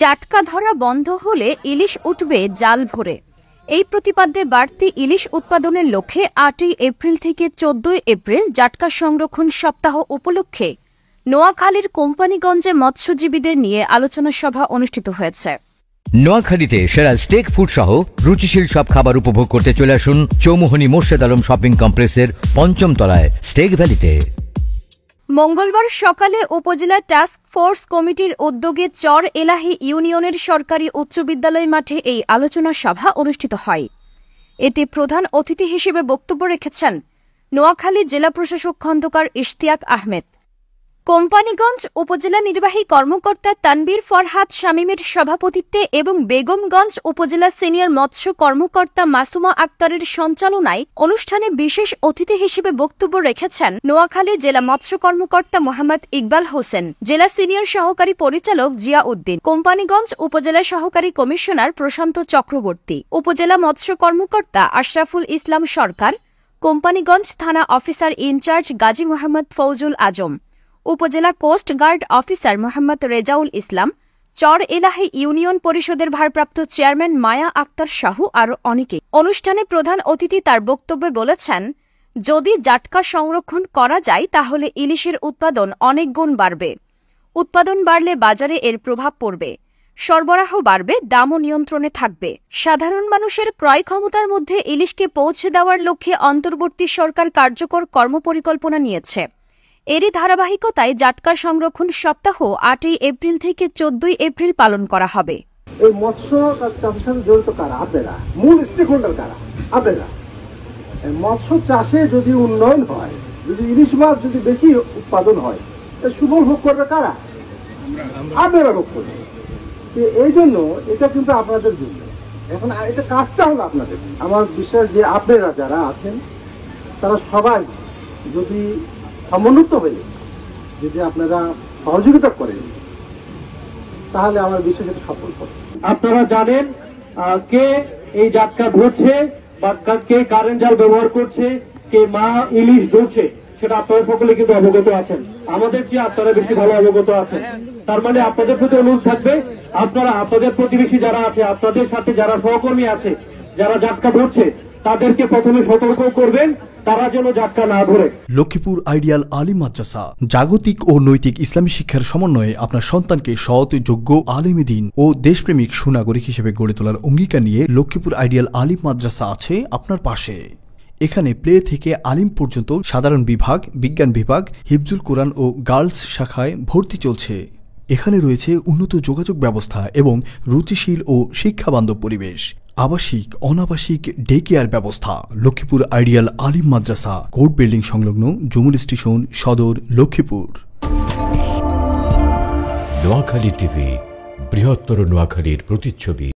জাটকা ধরা বন্ধ হলে ইলিশ উঠবে জাল ভরে। এই প্রতিপাদ্যে বাড়তি ইলিশ উৎপাদনের লক্ষ্যে 8 এপ্রিল থেকে 14 এপ্রিল জাটকা সংরক্ষণ সপ্তাহ উপলক্ষে নোয়াখালীর কোম্পানিগঞ্জে মৎস্যজীবীদের নিয়ে আলোচনা সভা অনুষ্ঠিত হয়েছে। নোয়াখালীতে সেরা স্টেক ফুড সহ রুচিশীল সব খাবার উপভোগ করতে চলে আসুন চৌমুহনী মোর্শেদ আলম শপিং কমপ্লেক্সের 5ম তলায় স্টেক ভ্যালিতে। মঙ্গলবার সকালে উপজেলা টাস্ক ফোর্স কমিটির উদ্যোগে চর এলাহি ইউনিয়নের সরকারি উচ্চ বিদ্যালয় মাঠে এই আলোচনা সভা অনুষ্ঠিত হয়। এতে প্রধান অতিথি হিসেবে বক্তব্য রেখেছেন নোয়াখালী জেলা প্রশাসক খন্দকার ইশতিয়াক আহমেদ। কোম্পানিগঞ্জ উপজেলা নির্বাহী কর্মকর্তা তানবীর ফরহাদ শামীমের সভাপতিত্বে এবং বেগমগঞ্জ উপজেলা সিনিয়র মৎস্য কর্মকর্তা মাসুমা আক্তারের সঞ্চালনায় অনুষ্ঠানে বিশেষ অতিথি হিসেবে বক্তব্য রেখেছেন নোয়াখালী জেলা মৎস্য কর্মকর্তা মোহাম্মদ ইকবাল হোসেন, জেলা সিনিয়র সহকারী পরিচালক জিয়া উদ্দিন, কোম্পানিগঞ্জ উপজেলা সহকারী কমিশনার প্রশান্ত চক্রবর্তী, উপজেলা মৎস্য কর্মকর্তা আশরাফুল ইসলাম সরকার, কোম্পানিগঞ্জ থানা অফিসার ইনচার্জ গাজী মোহাম্মদ ফৌজুল আজম, উপজেলা coast guard officer Mohammad Rezaul Islam, Char Elahi union পরিষদের ভারপ্রাপ্ত চেয়ারম্যান মায়া আক্তার সহ আরও অনেকে। অনুষ্ঠানে প্রধান অতিথি তার বক্তব্যে বলেছেন, যদি জাটকা সংরক্ষণ করা যায় তাহলে ইলিশের উৎপাদন অনেক গুণ বাড়বে। উৎপাদন বাড়লে বাজারে এর প্রভাব পড়বে, সরবরাহ বাড়বে, দামও নিয়ন্ত্রণে থাকবে। সাধারণ মানুষের ক্রয় ক্ষমতার মধ্যে ইলিশকে পৌঁছে দেওয়ার লক্ষ্যে অন্তর্বর্তী সরকার কার্যকর কর্মপরিকল্পনা নিয়েছে। এরই ধারাবাহিকতায় জাটকা সংরক্ষণ সপ্তাহ 8 এপ্রিল থেকে 14 এপ্রিল পালন করা হবে। এই মৎস্য চাষের সাথে জড়িত কারা? আপনারা, মূল স্টেক হোল্ডার কারা? আপনারা। মৎস্য চাষে যদি উন্নয়ন হয়, যদি ইলিশ মাছ যদি বেশি উৎপাদন হয়, সুফল ভোগ করবে কারা? আপনারা ভোগ করবেন। এই জন্য এটা কিন্তু আপনাদের জন্য। এখন এটা কাজটা হলো আপনাদের। আমার বিশ্বাস যে আপনারা যারা আছেন তারা সবাই যদি সমন্বিত হয়ে যদি আপনারা সহযোগিতা করেন তাহলে আমার বিশ্বাস এটা সফল হবে। আপনারা জানেন কে এই জাটকা ধরছে বা কে কারেন্ট জাল ব্যবহার করছে, কে মা ইলিশ ধরছে, সেটা আপনারা সকলে কিন্তু অবগত আছেন। আমাদের চেয়ে আপনারা বেশি ভালো অবগত আছেন। তার মানে আপনাদের প্রতি অনুরোধ থাকবে, আপনারা আপনাদের প্রতিবেশী যারা আছে, আপনাদের সাথে যারা সহকর্মী আছে, যারা জাটকা ধরছে, তাদেরকে প্রথমে সতর্ক করবেন তারা যেন জাটকা না ধরে। লক্ষ্মীপুর আইডিয়াল আলিম মাদ্রাসা জাগতিক ও নৈতিক ইসলামী শিক্ষার সমন্বয়ে আপনার সন্তানকে সৎ, যোগ্য, আলেমে দ্বীন ও দেশপ্রেমিক সুনাগরিক হিসেবে গড়ে তোলার অঙ্গীকার নিয়ে লক্ষ্মীপুর আইডিয়াল আলিম মাদ্রাসা আছে আপনার পাশে। এখানে প্লে থেকে আলিম পর্যন্ত সাধারণ বিভাগ, বিজ্ঞান বিভাগ, হিফজুল কোরআন ও গার্লস শাখায় ভর্তি চলছে। এখানে রয়েছে উন্নত যোগাযোগ ব্যবস্থা এবং রুচিশীল ও শিক্ষাবান্ধব পরিবেশ, আবাসিক, অনাবাসিক ডে কেয়ার ব্যবস্থা। লক্ষ্মীপুর আইডিয়াল আলিম মাদ্রাসা, কোর্ট বিল্ডিং সংলগ্ন, জুমুল স্টেশন, সদর, লক্ষ্মীপুর। নোয়াখালী টিভি, বৃহত্তর নোয়াখালীর প্রতিচ্ছবি।